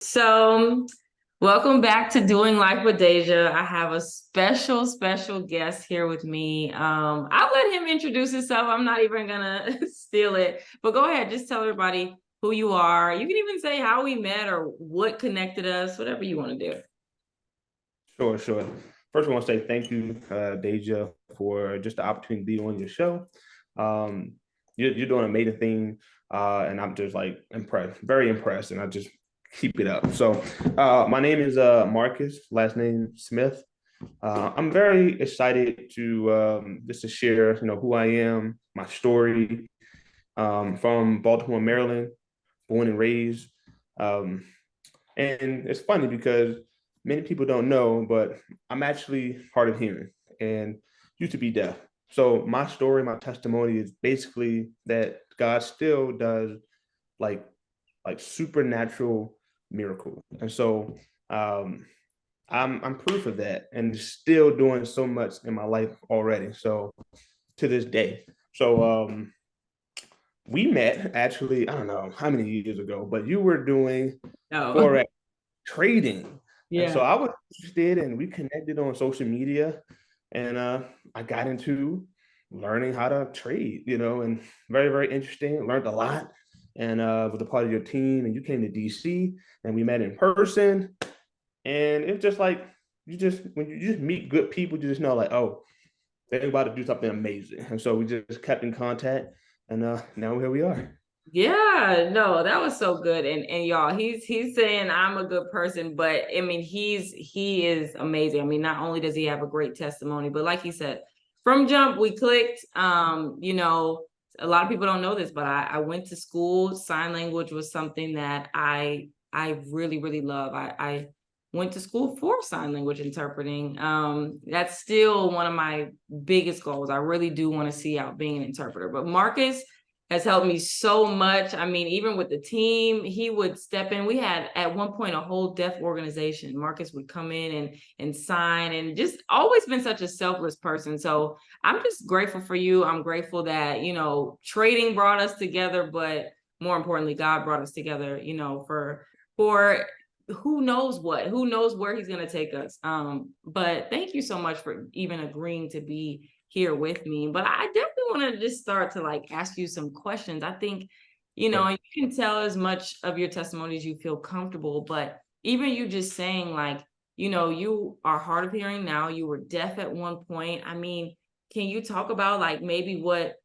So, welcome back to Doing Life with Dasia. I have a special guest here with me. I'll let him introduce himself. I'm not even gonna steal it, but go ahead, just tell everybody who you are. You can even say how we met or what connected us, whatever you want to do. Sure. First, I want to say thank you, Dasia, for just the opportunity to be on your show. Um, you're doing an amazing thing, and I'm just like impressed, very impressed, and I just keep it up. So, my name is Marcus, last name Smith. I'm very excited to just to share, who I am, my story, from Baltimore, Maryland, born and raised. Um, and it's funny because many people don't know, but I'm actually hard of hearing and used to be deaf. So my story, my testimony is basically that God still does like supernatural miracle. And so um I'm proof of that and still doing so much in my life already. So to this day. So we met actually, I don't know how many years ago, but you were doing Oh, forex trading. And so yeah. I was interested and we connected on social media and I got into learning how to trade, and very interesting, learned a lot and was a part of your team and you came to DC and we met in person and it's just like when you just meet good people, you just know like, oh, they're about to do something amazing. And so we just kept in contact and now here we are. Yeah, no, that was so good. And y'all, he's saying I'm a good person, but I mean he is amazing. I mean, not only does he have a great testimony, but like he said, from jump we clicked. A lot of people don't know this, but I went to school. Sign language was something that I really love. I went to school for sign language interpreting. That's still one of my biggest goals. I really do want to see out being an interpreter. But Marcus has helped me so much. I mean, even with the team, he would step in. We had at one point a whole deaf organization. Marcus would come in and sign and just always been such a selfless person. So I'm just grateful for you. I'm grateful that, trading brought us together, but more importantly, God brought us together, for who knows where he's going to take us. But thank you so much for even agreeing to be here with me. But I definitely want to just start to like ask you some questions. I think, Sure. you can tell as much of your testimony as you feel comfortable, but even you just saying like, you are hard of hearing now, you were deaf at one point. I mean, can you talk about like maybe what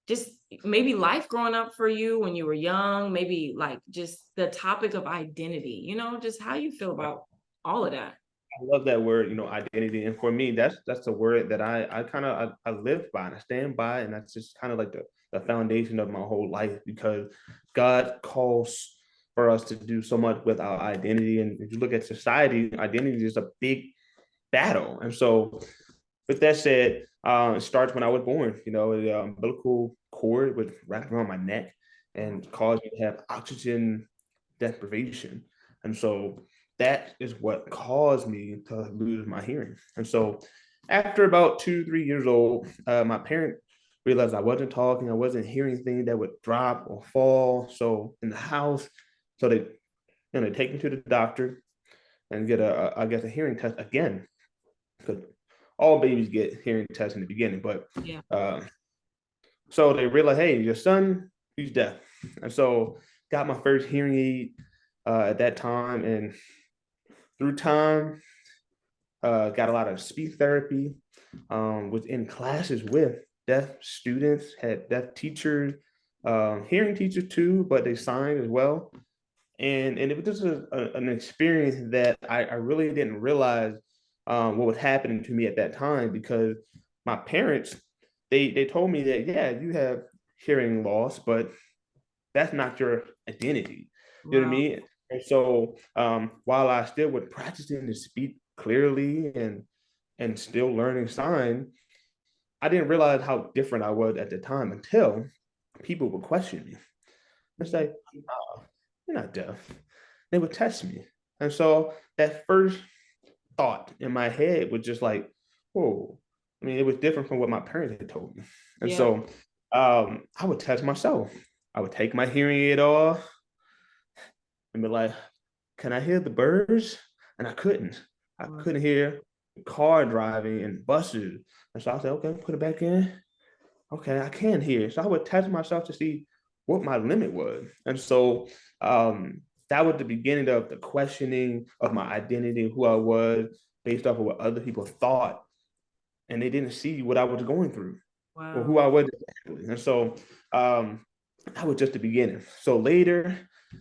just maybe life growing up for you when you were young, maybe like just the topic of identity, just how you feel about all of that. I love that word, identity. And for me, that's a word that I kind of I live by and I stand by, and that's just kind of like the foundation of my whole life because God calls for us to do so much with our identity. And if you look at society, identity is a big battle. And so, with that said, it starts when I was born. The umbilical cord was wrapped around my neck and caused me to have oxygen deprivation. And so that is what caused me to lose my hearing. And so after about 2, 3 years old, my parent realized I wasn't talking, I wasn't hearing things that would drop or fall. So in the house, so they take me to the doctor and get I guess a hearing test again because all babies get hearing tests in the beginning. But Yeah. uh, so they realized, hey, your son, he's deaf, and so got my first hearing aid at that time, and through time, got a lot of speech therapy. Was in classes with deaf students, had deaf teachers, hearing teachers too, but they signed as well. And it was just an experience that I really didn't realize what was happening to me at that time because my parents they told me that yeah, you have hearing loss, but that's not your identity. You know what I Wow. mean? And so while I still was practicing to speak clearly and still learning sign, I didn't realize how different I was at the time until people would question me. It's like, oh, you're not deaf. They would test me. And so that first thought in my head was just like, whoa. I mean, it was different from what my parents had told me. And Yeah. so I would test myself. I would take my hearing aid off and be like, can I hear the birds? And I couldn't. I couldn't hear car driving and buses. And so I said, okay, put it back in. Okay, I can hear. So I would test myself to see what my limit was. And so that was the beginning of the questioning of my identity, who I was, based off of what other people thought. And they didn't see what I was going through or who Wow. I was exactly. And so that was just the beginning. So later,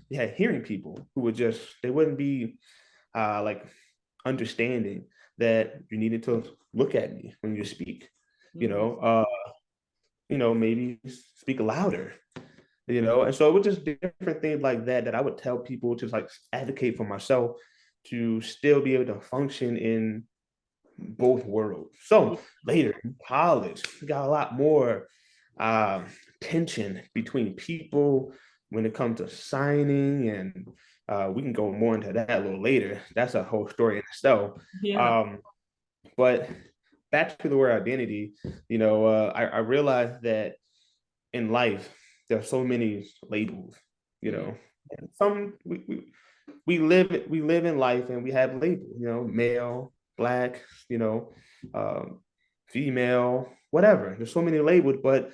you had hearing people who would just, they wouldn't be like understanding that you needed to look at me when you speak, Yeah. maybe speak louder, and so it was just different things like that that I would tell people to like advocate for myself to still be able to function in both worlds. So later in college, we got a lot more uh, tension between people when it comes to signing, and we can go more into that a little later. That's a whole story in itself. Yeah. Um, but back to the word identity, I realized that in life there are so many labels, Yeah. and some we live in life and we have labels, male, black, um, female, whatever. There's so many labels, but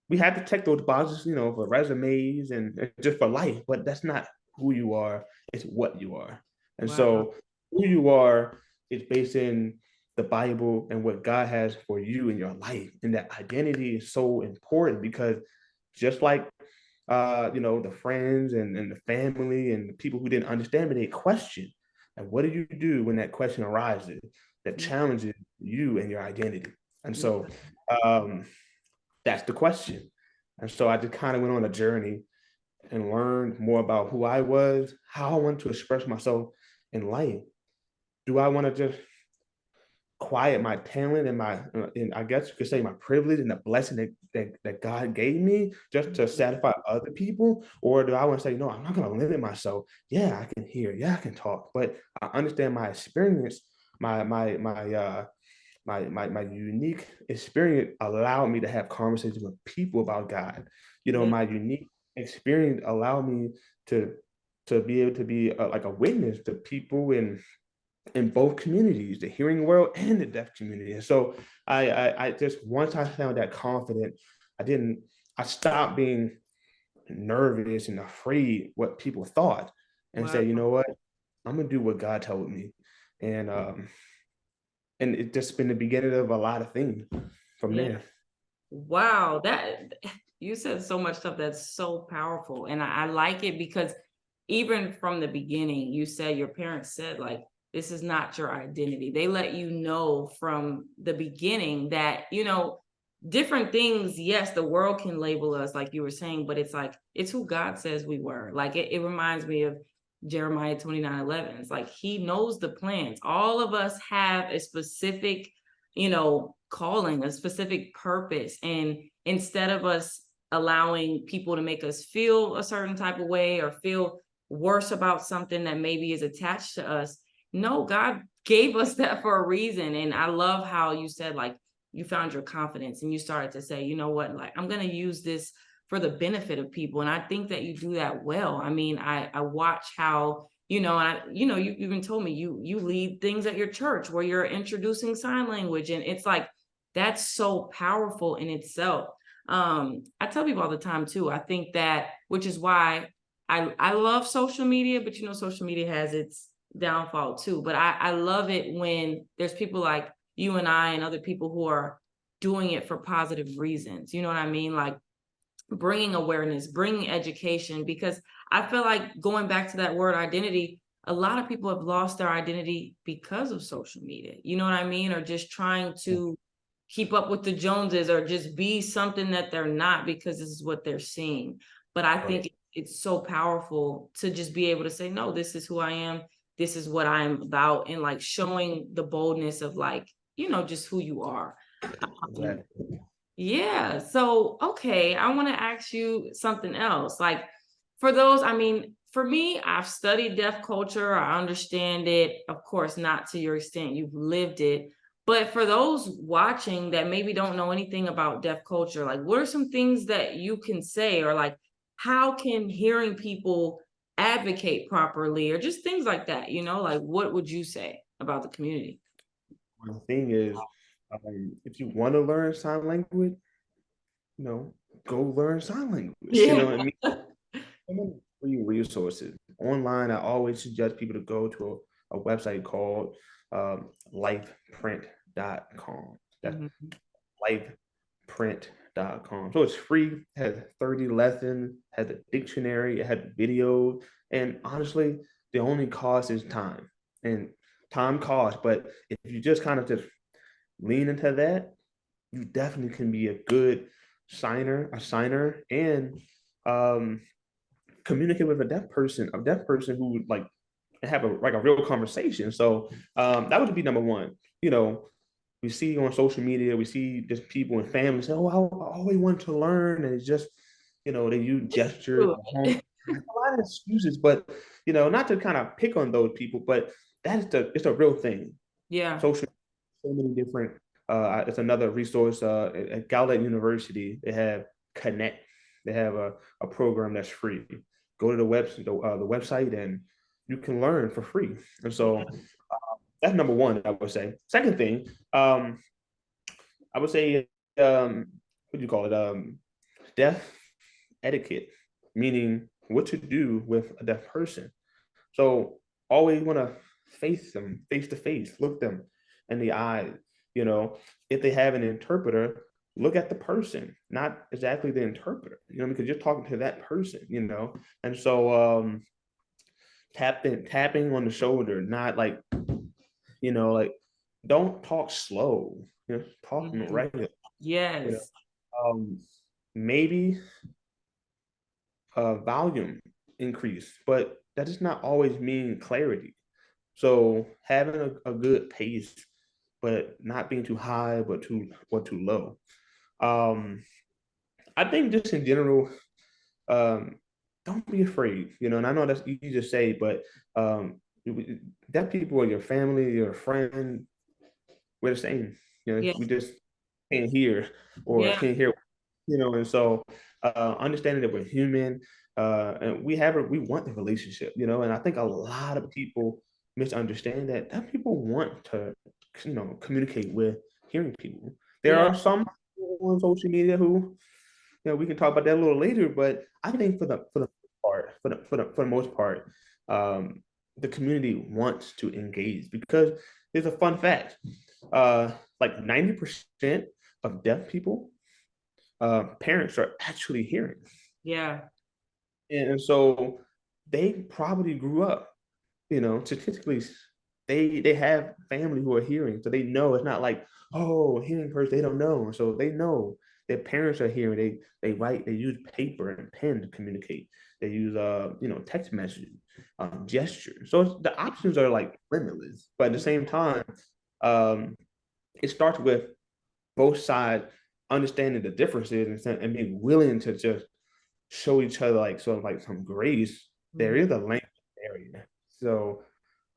we have to check those boxes, for resumes and just for life. But that's not who you are; it's what you are. And Wow. so, who you are is based in the Bible and what God has for you in your life. And that identity is so important because just like the friends and the family and the people who didn't understand me, they question. And what do you do when that question arises that Yeah. challenges you and your identity? And Yeah. so um, that's the question. And so I just kind of went on a journey and learned more about who I was, how I wanted to express myself in life. Do I want to just quiet my talent and and I guess you could say my privilege and the blessing that God gave me just to satisfy other people? Or do I want to say, no, I'm not going to limit myself. Yeah, I can hear. Yeah, I can talk. But I understand my experience, my unique experience allowed me to have conversations with people about God. Yeah. My unique experience allowed me to be able to be like a witness to people in both communities, the hearing world and the deaf community. And so I just once I found that confident, I stopped being nervous and afraid what people thought and Wow. say, you know what, I'm gonna do what God told me. And it's just been the beginning of a lot of things from Yeah. there. Wow. That you said so much stuff that's so powerful. And I like it because even from the beginning, you said your parents said, like, this is not your identity. They let you know from the beginning that, different things, yes, the world can label us, like you were saying, but it's like, it's who God says we were. Like, it reminds me of Jeremiah 29:11. It's like, he knows the plans. All of us have a specific, calling, a specific purpose. And instead of us allowing people to make us feel a certain type of way or feel worse about something that maybe is attached to us. No, God gave us that for a reason. And I love how you said, like, you found your confidence and you started to say, you know what, like, I'm going to use this for the benefit of people. And I think that you do that well. I mean, I watch how, you even told me you lead things at your church where you're introducing sign language. And it's like, that's so powerful in itself. I tell people all the time too, I think that, which is why I love social media, but social media has its downfall too. But I love it when there's people like you and I and other people who are doing it for positive reasons. You know what I mean? Like bringing awareness, bringing education, because I feel like going back to that word identity, a lot of people have lost their identity because of social media. You know what I mean? Or just trying to keep up with the Joneses or just be something that they're not because this is what they're seeing. But I Right. think it's so powerful to just be able to say, no, this is who I am. This is what I'm about. And like showing the boldness of like, just who you are. Um, Exactly. yeah. So, okay, I want to ask you something else. Like, for those, I mean, for me, I've studied deaf culture. I understand it. Of course, not to your extent. You've lived it. But for those watching that maybe don't know anything about deaf culture, like, what are some things that you can say, or like, how can hearing people advocate properly, or just things like that, like what would you say about the community? One thing is, if you want to learn sign language, go learn sign language. Yeah. I mean, so many free resources online. I always suggest people to go to a website called lifeprint.com. That's Mhm. lifeprint.com. So it's free, has 30 lessons, has a dictionary, it has videos, and honestly, the only cost is time. And time costs, but if you just kind of just lean into that, you definitely can be a good signer, and um, communicate with a deaf person who would like have a real conversation. So that would be number one. You know, we see on social media, we see just people and families say, "Oh, I always want to learn," and it's just, they use gestures, True. a lot of excuses. But not to kind of pick on those people, but it's a real thing. Yeah. Social, so many different. It's another resource at Gallaudet University. They have Connect. They have a program that's free. Go to the website, and you can learn for free. And so that's number one, I would say. Second thing, I would say, what do you call it? Deaf etiquette, meaning what to do with a deaf person. So always want to face them face to face, look them in the eyes. You know, if they have an interpreter, look at the person, not exactly the interpreter. Because you're talking to that person. And so tapping on the shoulder, not like like don't talk slow. Talk Mhm. regular. You know, Yes. maybe volume increase, but that does not always mean clarity. So having a good pace, but not being too high, but too low. Um, I think just in general, um, don't be afraid. And I know that's easy to say, but that people are your family, your friend. We're the same. Yeah. We just can't hear or Yeah. can't hear. And so understanding that we're human, and we want the relationship. And I think a lot of people misunderstand that people want to communicate with hearing people. There Yeah. are some people on social media who we can talk about that a little later, but I think for the most part, um, the community wants to engage because there's a fun fact. Uh, like 90% of deaf people, parents are actually hearing. Yeah. And so they probably grew up, statistically, they have family who are hearing. So they know it's not like, oh, hearing person, they don't know. So they know their parents are hearing. They write, they use paper and pen to communicate. They use text messaging, gesture. So the options are like limitless. But at the same time, um, it starts with both sides understanding the differences and being willing to just show each other like sort of like some grace. There Mhm. is a language barrier. So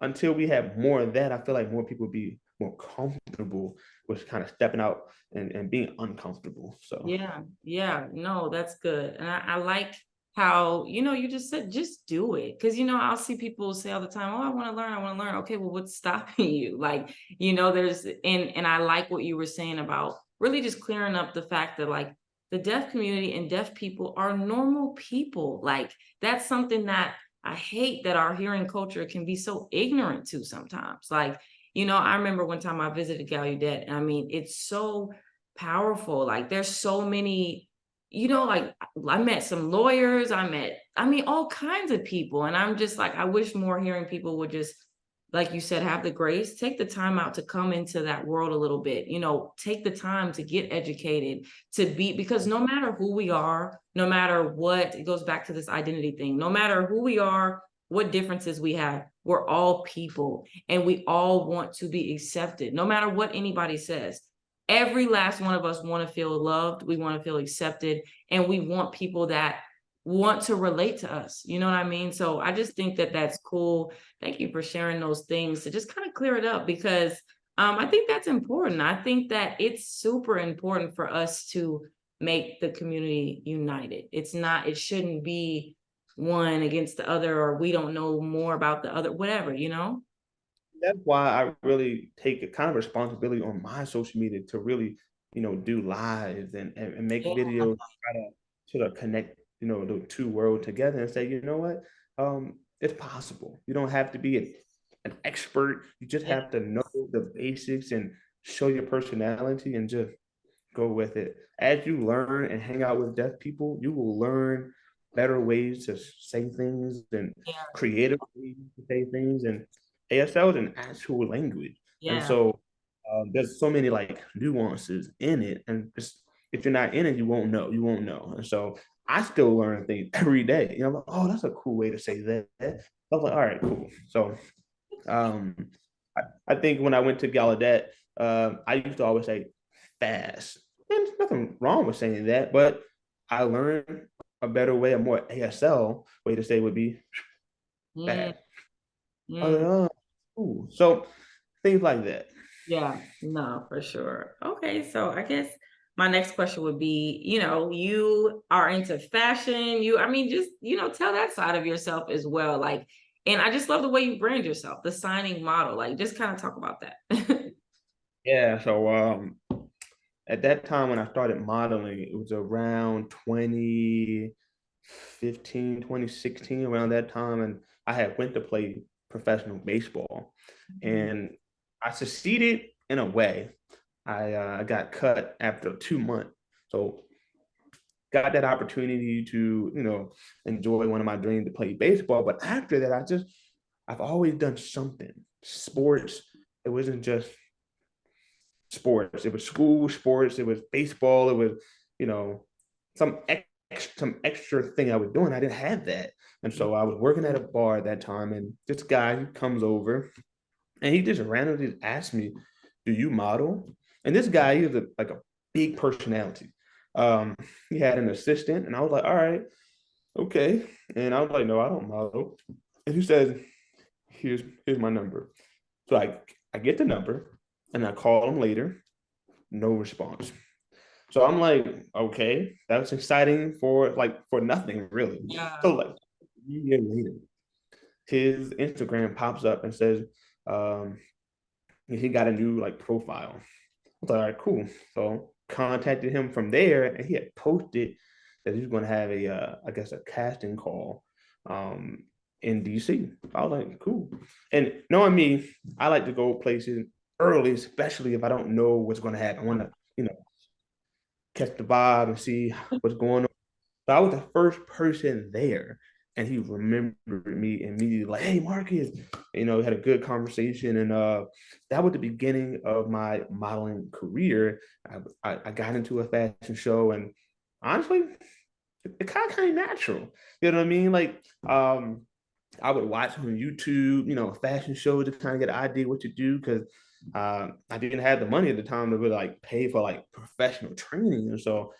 until we have more of that, I feel like more people be more comfortable with kind of stepping out and being uncomfortable. So Yeah, yeah, no, that's good. And I like how, you just said, just do it. Cause, I'll see people say all the time, oh, I want to learn, I want to learn. Okay, well, what's stopping you? Like, and I like what you were saying about really just clearing up the fact that like the deaf community and deaf people are normal people. Like, that's something that I hate that our hearing culture can be so ignorant to sometimes. Like, I remember one time I visited Gallaudet, and I mean, it's so powerful. Like there's so many, like I met some lawyers, I mean, all kinds of people. And I'm just like, I wish more hearing people would just, like you said, have the grace, take the time out to come into that world a little bit, take the time to get educated, because no matter who we are, no matter what, it goes back to this identity thing, no matter who we are, what differences we have, we're all people and we all want to be accepted, no matter what anybody says. Every last one of us want to feel loved, we want to feel accepted, and we want people that want to relate to us. You know what I mean? So I just think that that's cool. Thank you for sharing those things to just kind of clear it up, because I think that's important. I think that it's super important for us to make the community united. It shouldn't be one against the other, or we don't know more about the other, whatever, you know? That's why I really take a kind of responsibility on my social media to really, do lives and make Yeah, videos, try to sort of connect, the two worlds together and say, you know what, it's possible. You don't have to be an expert. You just yeah, have to know the basics and show your personality and just go with it. As you learn and hang out with deaf people, you will learn better ways to say things and yeah, creative ways to say things. And ASL is an actual language. And yeah, so there's so many like nuances in it. And if you're not in it, you won't know. You won't know. And so I still learn things every day. I'm like, oh, that's a cool way to say that. I was like, all right, cool. So um, I think when I went to Gallaudet, I used to always say fast. And there's nothing wrong with saying that, but I learned a better way, a more ASL way to say would be mm, fast. I was mm. like, oh, cool. So things like that. Yeah, no, for sure. Okay, so I guess my next question would be, you are into fashion. I mean, just, tell that side of yourself as well. Like, and I just love the way you brand yourself, the signing model. Like, just kind of talk about that. Yeah. So at that time when I started modeling, it was around 2015, 2016, around that time. And I had went to play professional baseball Mhm. and I succeeded in a way. I got cut after 2 months. So got that opportunity to, enjoy one of my dreams to play baseball. But after that, I've always done something. Sports. It wasn't just sports. It was school sports. It was baseball. It was, you know, some some extra thing I was doing. I didn't have that. And so I was working at a bar at that time, and this guy comes over and he just randomly asked me, "Do you model?" And this guy, he was like a big personality. Um, he had an assistant, and I was like, "All right, okay." And I was like, "No, I don't model." And he said, "Here's my number." So I get the number, and I call him later. No response. So I'm like, okay, that's exciting for nothing really. Yeah. So like a year later, his Instagram pops up and says, um, he got a new like profile. I was like, all right, cool. So contacted him from there, and he had posted that he was going to have I guess a casting call, um, in DC. I was like, cool. And knowing me, I like to go places early, especially if I don't know what's going to happen. I want to, catch the vibe and see what's going on. So I was the first person there, and he remembered me immediately, like, "Hey, Marcus," we had a good conversation, and that was the beginning of my modeling career. I got into a fashion show, and honestly, it kind of natural. You know what I mean? Like, I would watch on YouTube, fashion shows to kind of get an idea what to do because I didn't have the money at the time to really like pay for like professional training, and so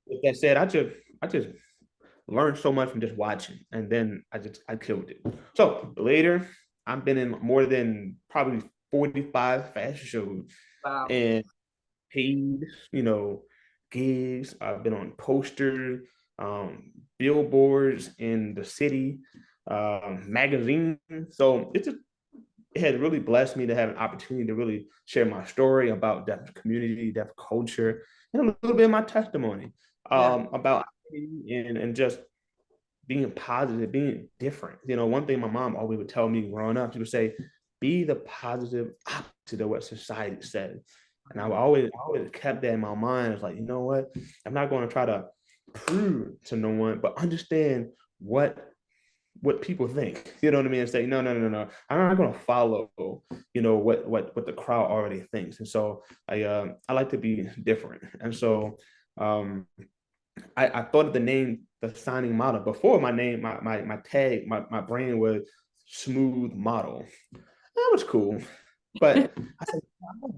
with that said, I just learned so much from just watching, and then I killed it. So later, I've been in more than probably 45 fashion shows Wow. and paid, gigs. I've been on posters, billboards in the city, magazines. So it has really blessed me to have an opportunity to really share my story about deaf community, deaf culture, and a little bit of my testimony Yeah. about and just being positive, being different. One thing my mom always would tell me growing up, she would say, "Be the positive opposite of what society says." And I always kept that in my mind. It's like, you know what? I'm not going to try to prove to no one, but understand what people think. You know what I mean? And say, no, no, no, no. I'm not going to follow, what the crowd already thinks. And so I like to be different. And so um, I thought of the name, the signing model. Before my name, my tag, my brand was smooth model. That was cool. But I said, I'm gonna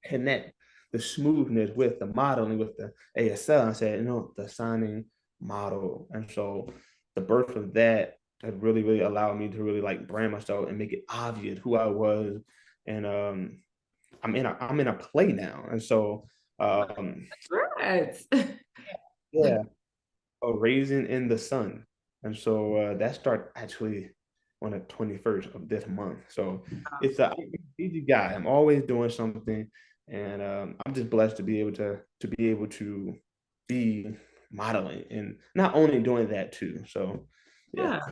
connect the smoothness with the modeling with the ASL. I said, the signing model. And so the birth of that had really, really allowed me to really like brand myself and make it obvious who I was. And I'm in a play now. And so Congrats. yeah. a Raisin in the Sun. And so that starts actually on the 21st of this month. So I'm a busy guy. I'm always doing something. And I'm just blessed to be able to be modeling and not only doing that too. So yeah. Yeah.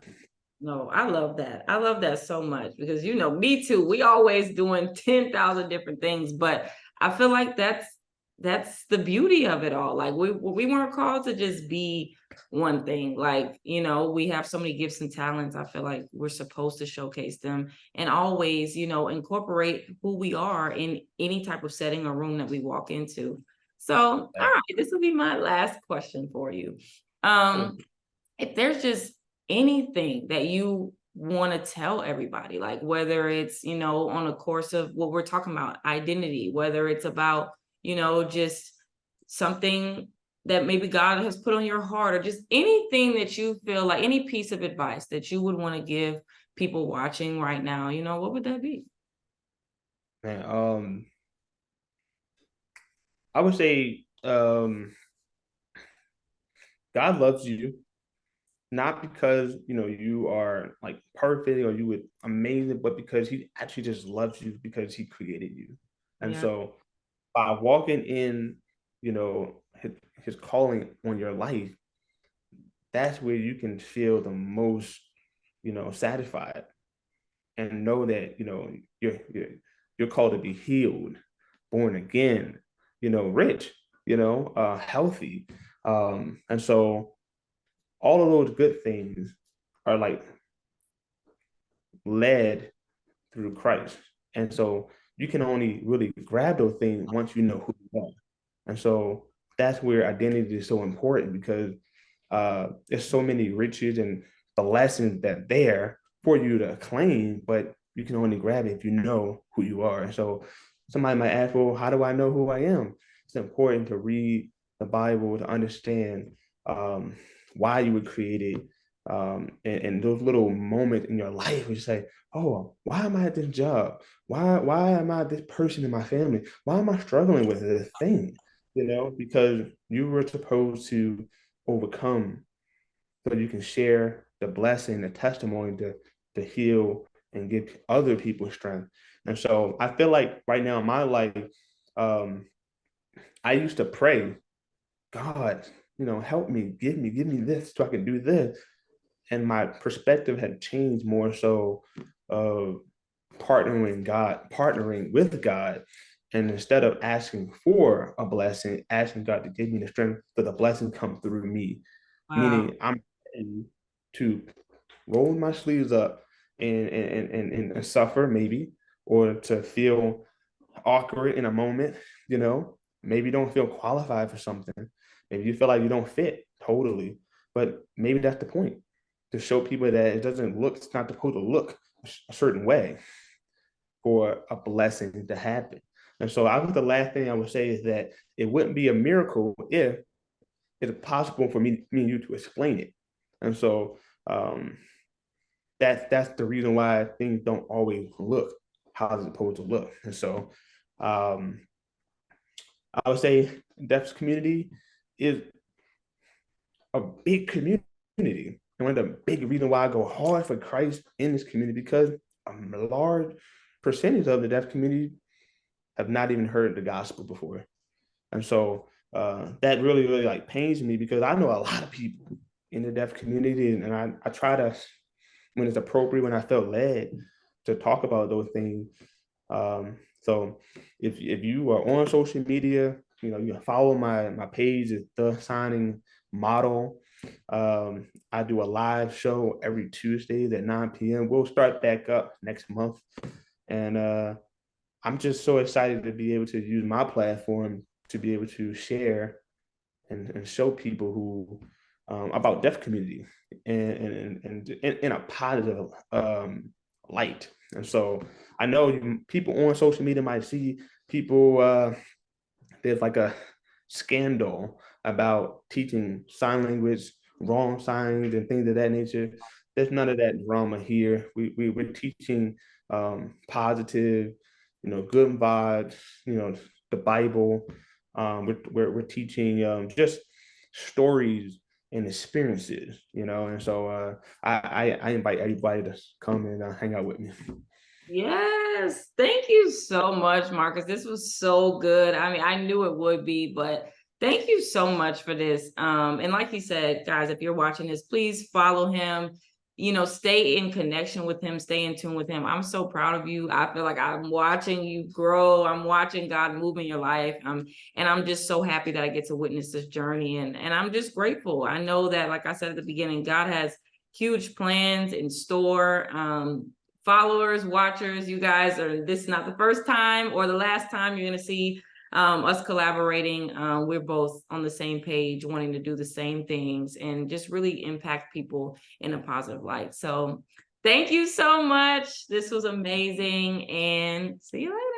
No, I love that. I love that so much because me too. We always doing 10,000 different things, but I feel like that's the beauty of it all. Like we weren't called to just be one thing. Like, we have so many gifts and talents. I feel like we're supposed to showcase them and always, incorporate who we are in any type of setting or room that we walk into. So, all right, this will be my last question for you. Sure. If there's just anything that you want to tell everybody, like whether it's, on a course of what we're talking about, identity, whether it's about, just something that maybe God has put on your heart, or just anything that you feel like, any piece of advice that you would want to give people watching right now, what would that be? Man, I would say God loves you, not because you are like perfect or you would amazing, but because he actually just loves you because he created you. And Yeah. so by walking in, his calling on your life, that's where you can feel the most, satisfied and know that, you're called to be healed, born again, rich, healthy. And so all of those good things are like led through Christ. And so you can only really grab those things once you know who you are. And so that's where identity is so important because there's so many riches and the lessons that there for you to claim, but you can only grab it if you know who you are. And so somebody might ask, well, how do I know who I am? It's important to read the Bible to understand why you were created, and those little moments in your life where you say, oh, why am I at this job? Why am I this person in my family? Why am I struggling with this thing? Because you were supposed to overcome so you can share the blessing, the testimony to heal and give other people strength. And so I feel like right now in my life, um, I used to pray, God, help me, give me this so I can do this. And my perspective had changed more so of partnering with God. And instead of asking for a blessing, asking God to give me the strength so the blessing come through me. Wow. Meaning I'm ready to roll my sleeves up and suffer maybe, or to feel awkward in a moment, maybe you don't feel qualified for something. Maybe you feel like you don't fit totally, but maybe that's the point, to show people that it's not supposed to look a certain way for a blessing to happen. And so I think the last thing I would say is that it wouldn't be a miracle if it's possible for me and you to explain it. And so that's the reason why things don't always look how it's supposed to look. And so um, I would say deaf community is a big community. And one of the big reasons why I go hard for Christ in this community, because a large percentage of the deaf community have not even heard the gospel before. And so that really, really like pains me because I know a lot of people in the deaf community, and I try to, when it's appropriate, when I felt led to talk about those things. So if you are on social media, you can follow my page is the signing model. I do a live show every Tuesdays at 9 p.m. We'll start back up next month. And I'm just so excited to be able to use my platform to be able to share and show people who about deaf community and in a positive light. And so I know people on social media might see people there's like a scandal about teaching sign language, wrong signs, and things of that nature. There's none of that drama here. We're teaching positive, good vibes, the Bible. We're teaching just stories and experiences, and so I invite everybody to come and hang out with me. Yes, thank you so much, Marcus. This was so good. I mean, I knew it would be, but thank you so much for this. And like you said, guys, if you're watching this, please follow him. Stay in connection with him, stay in tune with him. I'm so proud of you. I feel like I'm watching you grow. I'm watching God move in your life. And I'm just so happy that I get to witness this journey. And I'm just grateful. I know that, like I said at the beginning, God has huge plans in store. Followers, watchers, you guys this is not the first time or the last time you're going to see us collaborating. We're both on the same page, wanting to do the same things and just really impact people in a positive light. So thank you so much. This was amazing, and see you later.